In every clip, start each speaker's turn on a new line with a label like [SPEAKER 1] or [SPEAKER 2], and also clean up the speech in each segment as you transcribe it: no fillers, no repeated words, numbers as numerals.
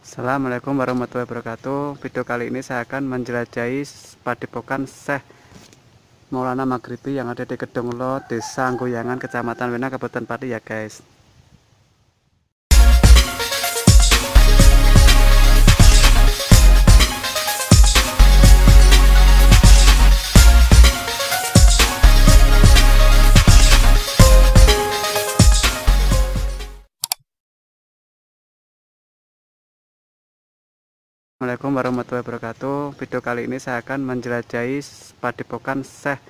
[SPEAKER 1] Assalamualaikum warahmatullahi wabarakatuh. Video kali ini saya akan menjelajahi Padepokan Syekh Maulana Maghribi yang ada di Kedunglo, Desa Anggoyangan, Kecamatan Wena, Kabupaten Pati ya guys. Assalamualaikum warahmatullahi wabarakatuh. Video kali ini saya akan menjelajahi Padepokan Syekh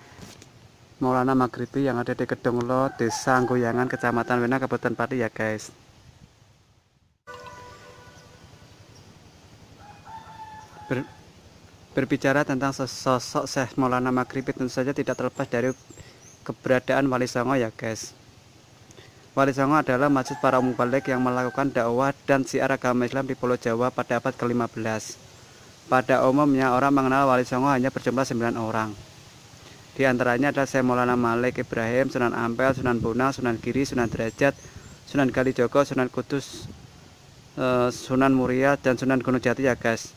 [SPEAKER 1] Maulana Maghribi yang ada di Kedunglo, Desa Anggoyangan, Kecamatan Wena, Kabupaten Pati ya guys. Berbicara tentang sosok Syekh Maulana Maghribi tentu saja tidak terlepas dari keberadaan Wali Songo ya guys. Wali Songo adalah masjid para mubalik yang melakukan dakwah dan syiar agama Islam di Pulau Jawa pada abad ke-15. Pada umumnya orang mengenal Wali Songo hanya berjumlah 9 orang. Di antaranya adalah Syekh Maulana Malik Ibrahim, Sunan Ampel, Sunan Bonang, Sunan Giri, Sunan Derajat, Sunan Kalijogo, Sunan Kudus, Sunan Muria, dan Sunan Gunung Jati ya guys.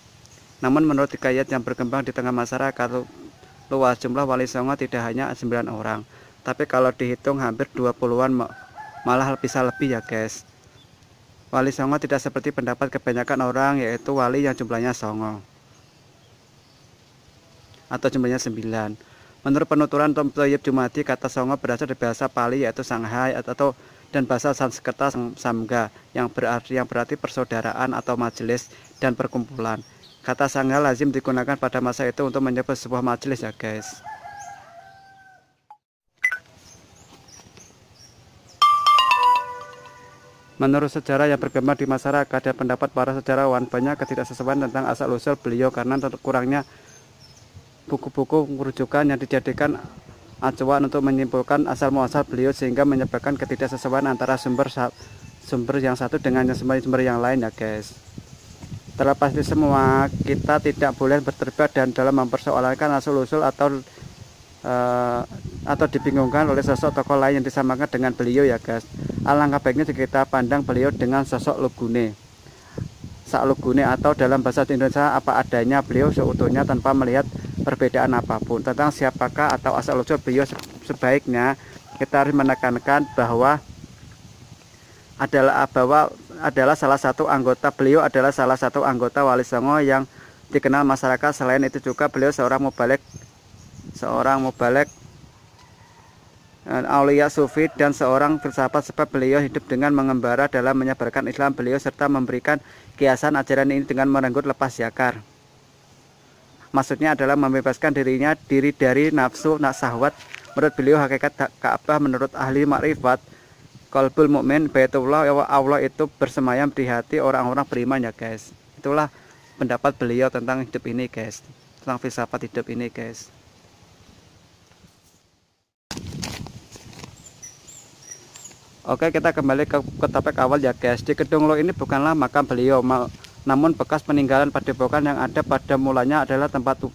[SPEAKER 1] Namun menurut hikayat yang berkembang di tengah masyarakat luas, jumlah Wali Songo tidak hanya 9 orang, tapi kalau dihitung hampir 20-an, malah bisa lebih ya guys. Wali Songo tidak seperti pendapat kebanyakan orang, yaitu wali yang jumlahnya songo atau jumlahnya 9. Menurut penuturan Tom Thayyib Jumadi, kata songo berasal dari bahasa Pali yaitu Sanghai atau dan bahasa Sanskerta Samga yang berarti persaudaraan atau majelis dan perkumpulan. Kata Sangha lazim digunakan pada masa itu untuk menyebut sebuah majelis ya guys. Menurut sejarah yang berkembang di masyarakat dan pendapat para sejarawan, banyak ketidaksesuaian tentang asal-usul beliau karena kurangnya buku-buku rujukan yang dijadikan acuan untuk menyimpulkan asal-muasal beliau, sehingga menyebabkan ketidaksesuaian antara sumber yang satu dengan sumber yang lain ya guys. Terlepas itu semua, kita tidak boleh berterbat dan dalam mempersoalkan asal-usul atau dibingungkan oleh sosok tokoh lain yang disamakan dengan beliau ya guys. Alangkah baiknya jika kita pandang beliau dengan sosok lugune, atau dalam bahasa Indonesia apa adanya, beliau seutuhnya tanpa melihat perbedaan apapun tentang siapakah atau asal-usul beliau. Sebaiknya kita harus menekankan bahwa adalah salah satu anggota Wali Songo yang dikenal masyarakat. Selain itu juga beliau seorang mubalik aulia sufi dan seorang filsafat, sebab beliau hidup dengan mengembara dalam menyebarkan Islam beliau serta memberikan kiasan ajaran ini dengan merenggut lepas yakar. Maksudnya adalah membebaskan diri dari nafsu syahwat. Menurut beliau hakikat Ka'bah menurut ahli makrifat qalbul mukmin baitullah, Allah itu bersemayam di hati orang-orang beriman ya guys. Itulah pendapat beliau tentang hidup ini guys, tentang filsafat hidup ini guys. Oke, kita kembali ke topik awal ya guys. Di Kedunglo ini bukanlah makam beliau, namun bekas peninggalan padepokan yang ada pada mulanya adalah tempat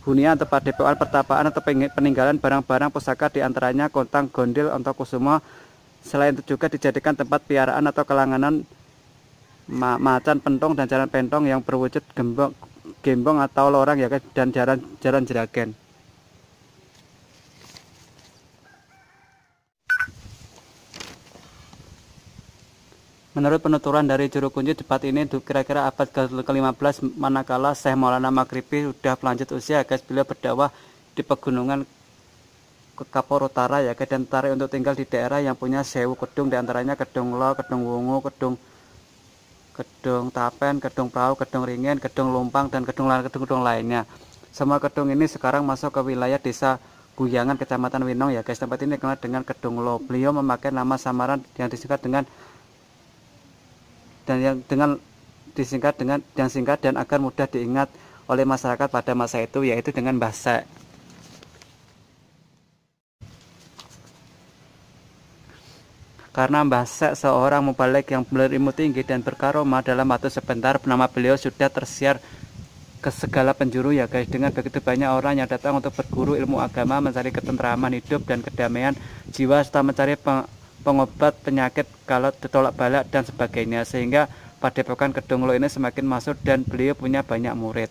[SPEAKER 1] hunian atau padepokan pertapaan atau peninggalan barang-barang pusaka, diantaranya kontang, gondil, ontokusumo. Selain itu juga dijadikan tempat piaraan atau kelanganan macan pentong dan jaran pentong yang berwujud gembong atau lorang ya guys, dan jaran jeragen. Menurut penuturan dari juru kunci, tempat ini kira-kira abad ke-15 manakala Syekh Maulana Maghribi sudah melanjut usia guys. Beliau berdakwah di pegunungan Kapur Utara ya guys, dan tertarik untuk tinggal di daerah yang punya sewu kedung, diantaranya Kedunglo, Kedung Wungu, Kedung Tapen, Kedung Prau, Kedung Ringin, Kedung Lumpang, dan kedung lainnya. Semua kedung ini sekarang masuk ke wilayah Desa Guyangan, Kecamatan Winong ya guys. Tempat ini dikenal dengan Kedunglo. Beliau memakai nama samaran yang disingkat singkat dan agar mudah diingat oleh masyarakat pada masa itu, yaitu dengan Mbah Syekh. Karena Mbah Syekh seorang mubalik yang berilmu tinggi dan berkaromah, dalam waktu sebentar nama beliau sudah tersiar ke segala penjuru ya guys. Dengan begitu banyak orang yang datang untuk berguru ilmu agama, mencari ketentraman hidup dan kedamaian jiwa, serta mencari pengobat penyakit kalau ditolak balak dan sebagainya, sehingga Padepokan Kedunglo ini semakin masuk dan beliau punya banyak murid.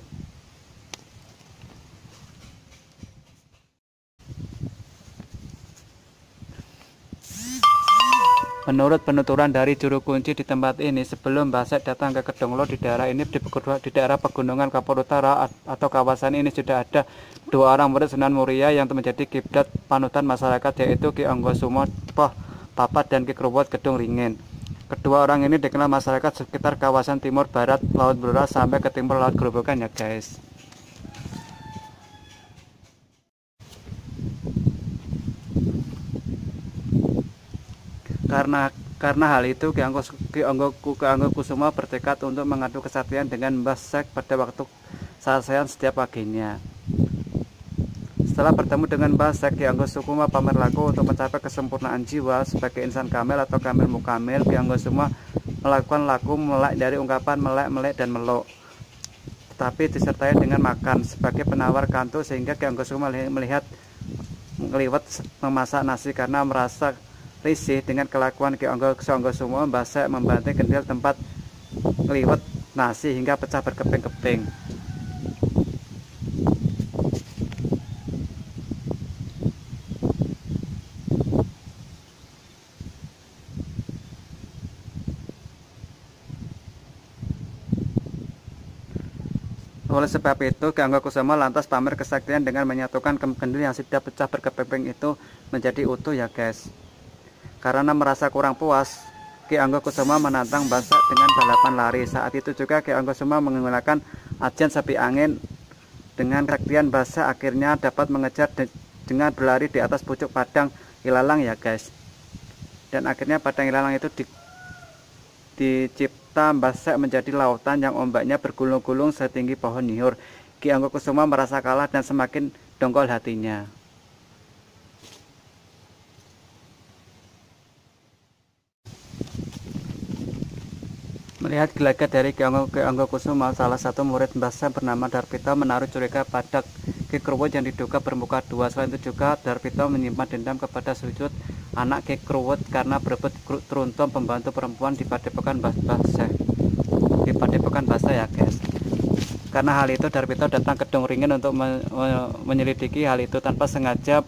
[SPEAKER 1] Menurut penuturan dari juru kunci di tempat ini, sebelum Mbah Sek datang ke Kedunglo, di daerah ini di daerah pegunungan Kapur Utara atau kawasan ini sudah ada 2 orang murid Sunan Muria yang menjadi kiblat panutan masyarakat, yaitu Ki Anggosumo Poh Papat dan Ki Kruwut Kedung Ringin. Kedua orang ini dikenal masyarakat sekitar kawasan timur barat Laut Blora sampai ke timur Laut Grobogan ya guys. Karena hal itu Ki Anggokusumo bertekad untuk mengadu kesaktian dengan Mbah Sek pada waktu sasaran setiap paginya. Setelah bertemu dengan Mbah Sek, Ki Anggokusumo pamer laku untuk mencapai kesempurnaan jiwa sebagai insan kamil atau kamil mukamil. Ki Anggokusumo melakukan laku melek dari ungkapan melek, melek, dan meluk, tetapi disertai dengan makan sebagai penawar kantuk, sehingga Ki Anggokusumo melihat ngeliwat memasak nasi karena merasa risih dengan kelakuan Ki Anggokusumo. Mbah Sek membanting kendil tempat ngeliwat nasi hingga pecah berkeping-keping. Oleh sebab itu, Ki Anggokusumo lantas pamer kesaktian dengan menyatukan kendil yang sudah pecah berkeping itu menjadi utuh ya guys. Karena merasa kurang puas, Ki Anggokusumo menantang Mbah Sek dengan balapan lari. Saat itu juga Ki Anggokusumo menggunakan ajian sapi angin. Dengan kesaktian Mbah Sek akhirnya dapat mengejar dengan berlari di atas pucuk padang ilalang ya guys. Dan akhirnya padang ilalang itu dicipta Mbah Sek menjadi lautan yang ombaknya bergulung-gulung setinggi pohon nyiur. Ki Anggokusumo merasa kalah dan semakin dongkol hatinya. Melihat gelagat dari Ki Anggokusumo, salah satu murid Mbah Sek bernama Darpito menaruh curiga pada Ki Kruwut yang diduga bermuka 2. Selain itu juga Darpito menyimpan dendam kepada Sujud, anak Ki Kruwut, karena berebut teruntum pembantu perempuan di Padepokan Mbah Sek. Di Padepokan Mbah Sek ya guys. Karena hal itu Darpito datang ke Kedung Ringin untuk menyelidiki hal itu. Tanpa sengaja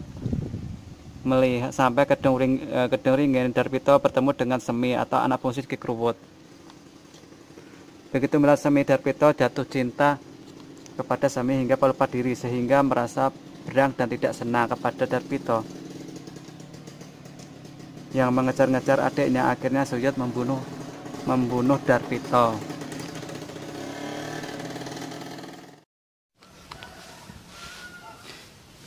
[SPEAKER 1] melihat sampai ke Kedung Ringin, Darpito bertemu dengan Semi atau anak bungsu Ki Kruwut. Begitu melihat Semi, Darpito jatuh cinta kepada Semi hingga pelupa diri, sehingga merasa berang dan tidak senang kepada Darpito yang mengejar-ngejar adiknya. Akhirnya Suyut membunuh Darpito.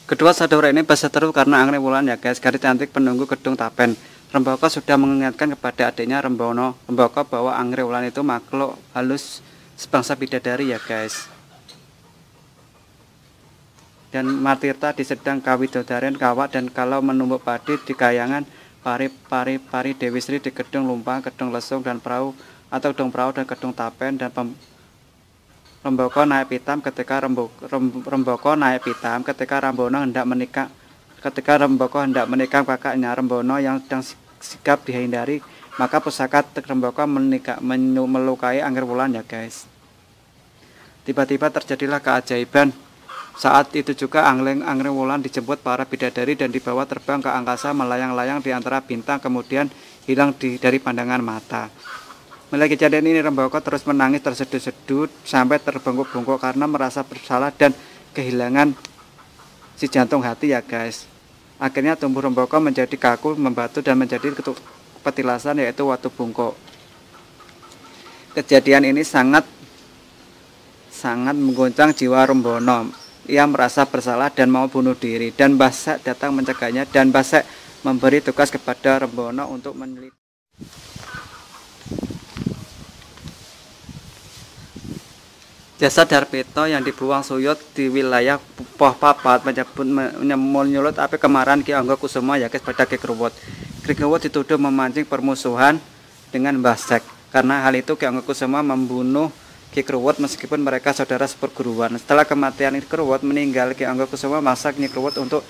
[SPEAKER 1] Kedua saudara ini berseteru karena Anggrek Wulan ya guys. Gadis cantik penunggu Gedung Tapen. Remboko sudah mengingatkan kepada adiknya Remboko bahwa Anggrek Wulan itu makhluk halus sebangsa bidadari ya guys. Dan Matirta di sedang kawidodaren kawat, dan kalau menumbuk padi di kayangan pari Dewi Sri di Gedung Lumpang, Gedung Lesung dan Perahu atau Gedung Perahu dan Gedung Tapen. Dan Remboko naik pitam ketika Remboko naik pitam ketika Rambono hendak menikah. Ketika Remboko hendak menikah kakaknya Rembono yang sedang sigap dihindari, maka pusaka Remboko melukai Anggrek Wulan ya guys. Tiba-tiba terjadilah keajaiban. Saat itu juga Anggrek Wulan dijemput para bidadari dan dibawa terbang ke angkasa, melayang-layang di antara bintang, kemudian hilang dari pandangan mata. Melihat kejadian ini, Remboko terus menangis terseduh-seduh sampai terbengkok-bengkok karena merasa bersalah dan kehilangan si jantung hati ya guys. Akhirnya tubuh Remboko menjadi kaku, membatu, dan menjadi petilasan, yaitu Watu Bungkuk. Kejadian ini sangat mengguncang jiwa Rembono. Ia merasa bersalah dan mau bunuh diri, dan Mbah Sek datang mencegahnya, dan Mbah Sek memberi tugas kepada Rembono untuk meneliti. Jasad Darpito yang dibuang Suyut di wilayah Poh Papat menyulut api kemarahan Ki Anggokusumo ya guys pada Ki Kruwut. Ki Kruwut dituduh memancing permusuhan dengan Mbah Sek. Karena hal itu Ki Anggokusumo membunuh Ki Kruwut meskipun mereka saudara seperguruan. Setelah kematian Ki Kruwut meninggal, Ki Anggokusumo masak Ki Kruwut untuk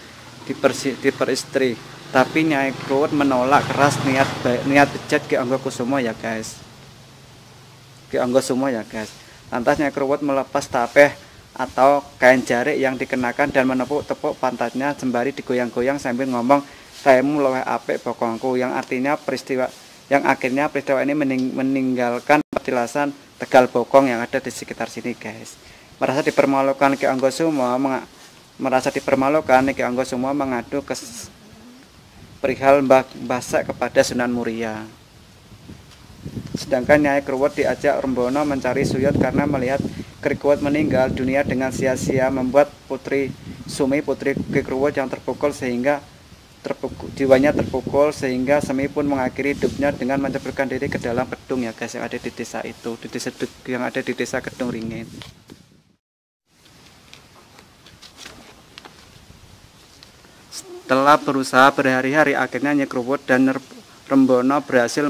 [SPEAKER 1] diperistri. Tapi Nyai Kruwut menolak keras niat bejat Ki Anggokusumo ya guys. Ki Angga Sumo ya guys. Lantas Nyai Kruwut melepas tapeh atau kain jarik yang dikenakan dan menepuk-tepuk pantatnya sembari digoyang-goyang sambil ngomong, "Raimu luwih apik bokongku," yang akhirnya peristiwa ini meninggalkan petilasan Tegal Bokong yang ada di sekitar sini guys. Merasa dipermalukan Ki Angga Sumo mengadu ke perihal Mbah Sek kepada Sunan Muria. Sedangkan Nyai Kruwut diajak Rembono mencari Suyut karena melihat Ki Kruwut meninggal dunia dengan sia-sia, membuat Putri Sumi, putri Ki Kruwut yang jiwanya terpukul sehingga Semi pun mengakhiri hidupnya dengan menceburkan diri ke dalam gedung ya guys, yang ada di desa itu, yang ada di desa Kedung Ringin. Setelah berusaha berhari-hari, akhirnya Nyai Kruwut dan Rembono berhasil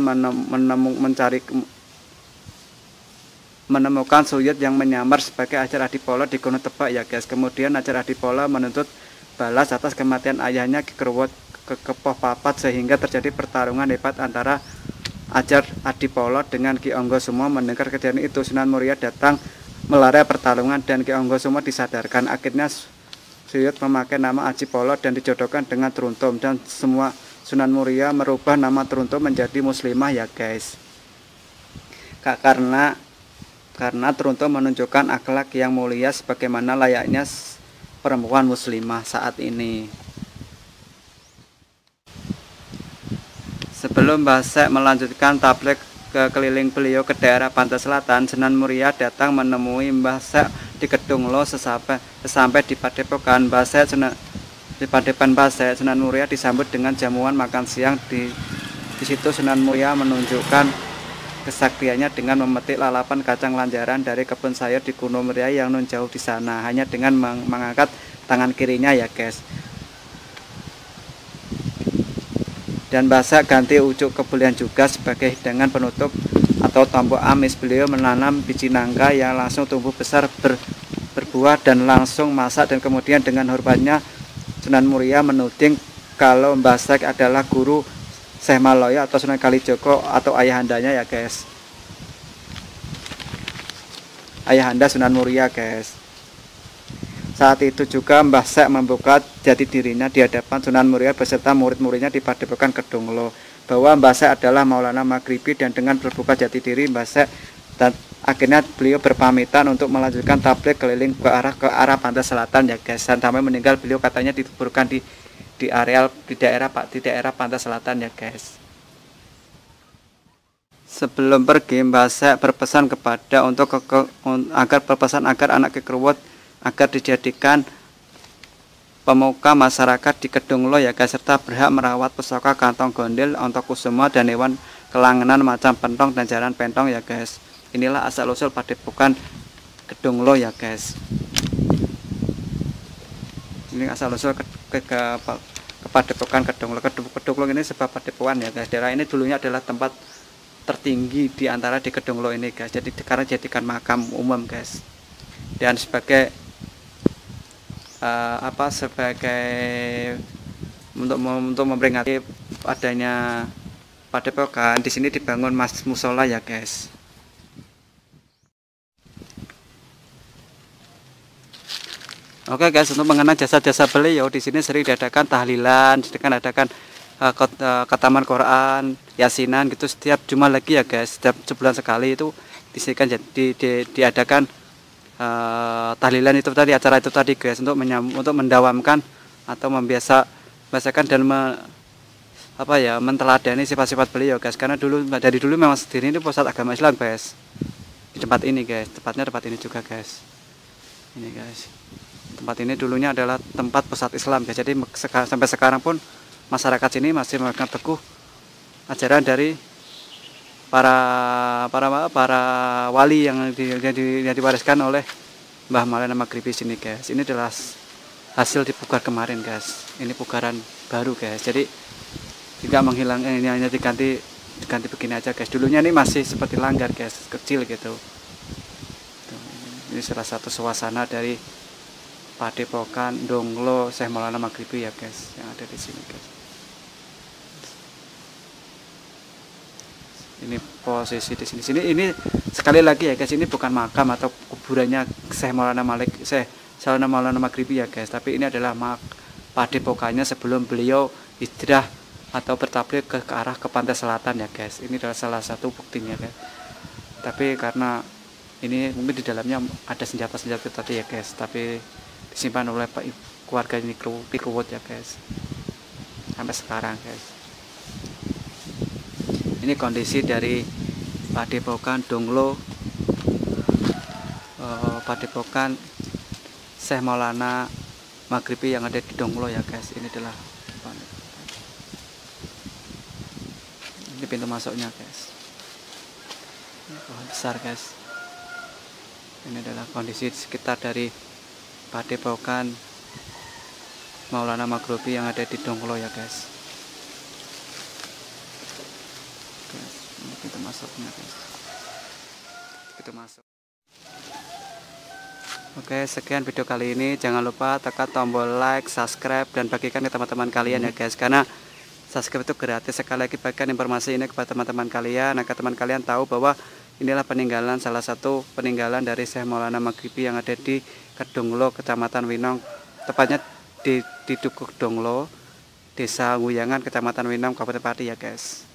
[SPEAKER 1] menemukan Suyut yang menyamar sebagai Ajar Adipolo di Gunung Tebak ya guys. Kemudian Ajar Adipolo menuntut balas atas kematian ayahnya Ki Kruwut ke Kepoh Papat, sehingga terjadi pertarungan hebat antara Ajar Adipolo dengan Ki Angga Sumo. Mendengar kejadian itu, Sunan Muria datang melarai pertarungan dan Ki Angga Sumo disadarkan. Akhirnya Suyut memakai nama Adipolo dan dijodohkan dengan Truntum, dan semua Sunan Muria merubah nama Truntum menjadi Muslimah ya guys. Karena Truntum menunjukkan akhlak yang mulia sebagaimana layaknya perempuan muslimah saat ini. Sebelum Mbah Sek melanjutkan tabligh ke keliling beliau ke daerah pantai selatan, Sunan Muria datang menemui Mbah Sek di Kedung Lo. Sesampai di Padepokan Mbah Sek, Sunan Muria disambut dengan jamuan makan siang. Di situ Sunan Muria menunjukkan kesaktiannya dengan memetik lalapan kacang lanjaran dari kebun sayur di Gunung Muria yang nun jauh di sana, hanya dengan mengangkat tangan kirinya ya guys. Dan Mbah Sek ganti ujuk kebulian juga sebagai hidangan penutup atau tombok amis. Beliau menanam biji nangka yang langsung tumbuh besar berbuah dan langsung masak, dan kemudian dengan hormatnya Sunan Muria menuding kalau Mbah Sek adalah guru Syekh Maloyo atau Sunan Kalijogo atau ayahandanya ya guys. Ayahanda Sunan Muria guys. Saat itu juga Mbah Sek membuka jati dirinya di hadapan Sunan Muria beserta murid-muridnya di Padepokan Kedung Lo, bahwa Mbah Sek adalah Maulana Maghribi, dan dengan berbuka jati diri Mbah Sek dan akhirnya beliau berpamitan untuk melanjutkan tabligh keliling ke arah pantai selatan ya guys. Dan sampai meninggal beliau katanya dikuburkan di daerah pantai selatan ya guys. Sebelum pergi, Mbah Sek berpesan agar anak Ki Kruwut agar dijadikan pemuka masyarakat di Kedung Lo ya guys, serta berhak merawat pusaka kantong gondel, Ontokusumo, dan hewan kelangenan macam pentong dan jaran pentong ya guys. Inilah asal usul Padepokan Kedung Lo ya guys. Ini asal usul ke Padepokan Kedung Lo. Kedung Lo ini sebuah padepokan ya guys. Daerah ini dulunya adalah tempat tertinggi di antara di Kedung Lo ini guys. Jadi sekarang jadikan makam umum guys. Dan sebagai untuk memperingati adanya padepokan, di sini dibangun musola ya guys. Oke guys, untuk mengenang jasa-jasa beliau, di sini sering diadakan tahlilan, diadakan khataman Quran, yasinan gitu setiap Jumat lagi ya guys. Setiap sebulan sekali itu diadakan tahlilan itu tadi, acara itu tadi guys, untuk mendawamkan atau membiasakan dan menteladani sifat-sifat beliau guys. Karena dari dulu memang sendiri ini pusat agama Islam guys. Di tempat ini guys, tepatnya tempat ini juga guys. Ini guys. Tempat ini dulunya adalah tempat pusat Islam guys. Jadi sampai sekarang pun masyarakat sini masih memegang teguh ajaran dari para wali yang diwariskan oleh Mbah Maulana Maghribi sini guys. Ini adalah hasil dipugar kemarin guys. Ini pugaran baru guys. Jadi tidak menghilang, ini hanya diganti begini aja guys. Dulunya ini masih seperti langgar guys, kecil gitu. Ini salah satu suasana dari Padepokan Donglo Syekh Maulana Maghribi ya guys, yang ada di sini guys. Ini posisi di sini. Ini sekali lagi ya guys, ini bukan makam atau kuburannya Syekh Maulana Maghribi ya guys, tapi ini adalah padepokannya sebelum beliau hijrah atau bertablik ke arah ke pantai selatan ya guys. Ini adalah salah satu buktinya guys. Tapi karena ini mungkin di dalamnya ada senjata-senjata tadi ya guys, tapi disimpan oleh keluarga ini Pikruwut ya guys sampai sekarang guys. Ini kondisi dari padepokan Donglo, padepokan Syekh Maulana Maghribi yang ada di Donglo ya guys. Ini adalah ini pintu masuknya guys. Ini pohon besar guys. Ini adalah kondisi sekitar dari padepokan Maulana Maghribi yang ada di Donglo ya guys. Ini pintu masuknya guys. Pintu masuk. Oke, sekian video kali ini. Jangan lupa tekan tombol like, subscribe, dan bagikan ke teman-teman kalian ya guys. Karena subscribe itu gratis. Sekali lagi bagikan informasi ini kepada teman-teman kalian agar teman kalian tahu bahwa inilah peninggalan, salah satu peninggalan dari Syekh Maulana Maghribi yang ada di Kedonglo, Kecamatan Winong, tepatnya di Dukuk Donglo, Desa Nguyangan, Kecamatan Winong, Kabupaten Pati ya guys.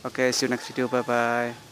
[SPEAKER 1] Oke, see you next video, bye bye.